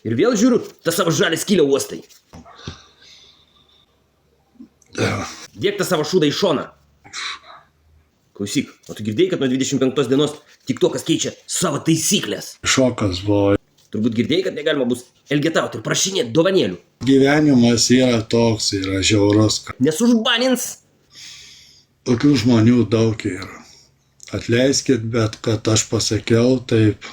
Ir vėl žiūriu, tą savo žalį skylę uostai. Dėk tą savo šūdą į šoną. Klausyk, o tu girdėjai, kad nuo 25 dienos TikTokas keičia savo taisyklės? Šokas buvo. Turbūt girdėjai, kad negalima bus elgetauti ir prašinėti dovanėlių. Gyvenimas yra toks, yra žiaurus. Nes užbanins. Tokių žmonių daug yra. Atleiskit, bet kad aš pasakiau, taip.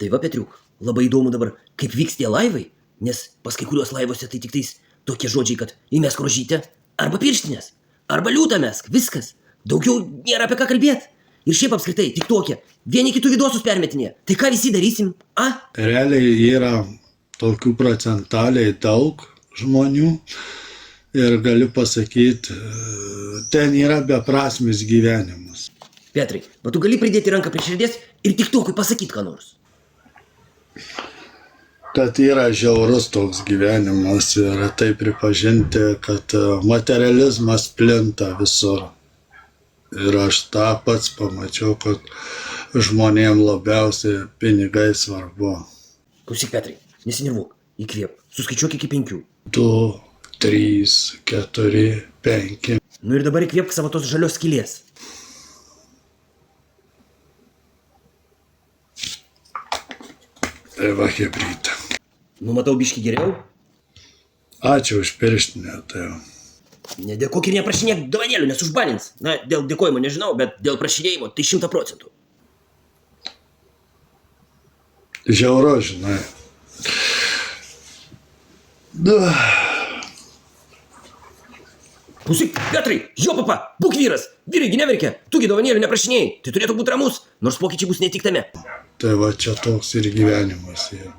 Tai va, Petriuk, labai įdomu dabar, kaip vyks tie laivai, nes pas kai kuriuos laivuose tai tik tais tokie žodžiai, kad įmesk rožytę, arba pirštinės, arba liūtą mesk, viskas. Daugiau nėra apie ką kalbėti. Ir šiaip apskritai, tik tokie, vieni kitų vidosus permetinė. Tai ką visi darysim, a? Realiai yra tokių procentaliai daug žmonių ir galiu pasakyti, ten yra beprasmis gyvenimas. Petrai, bet tu gali pridėti ranką prie širdies ir TikTokui pasakyti ką nors. Kad yra žiaurus toks gyvenimas ir tai pripažinti, kad materializmas plinta visur. Ir aš tą pats pamačiau, kad žmonėm labiausiai pinigai svarbu. Klausyk, Petrai, nesinervuok, įkvėp, suskaičiuok iki 5. 2, 3, 4, 5. Nu ir dabar įkvėpk savo tos žalios skylės. Tai va, hebrytė. Nu, matau biškį geriau. Ačiū už pirštinę, tai jau. Nedėkok ir neprašinėk dovanėlių, nes užbanins. Na, dėl dėkojimo nežinau, bet dėl prašinėjimo tai 100%. Žiauru, žinai. Klausyk, Petrai, jo papa, būk vyras. Vyrai neverkia, tugi dovanėlių neprašinėjai. Tai turėtų būti ramus, nors pokyčiai bus ne tik tame. Tai va čia toks ir gyvenimas yra.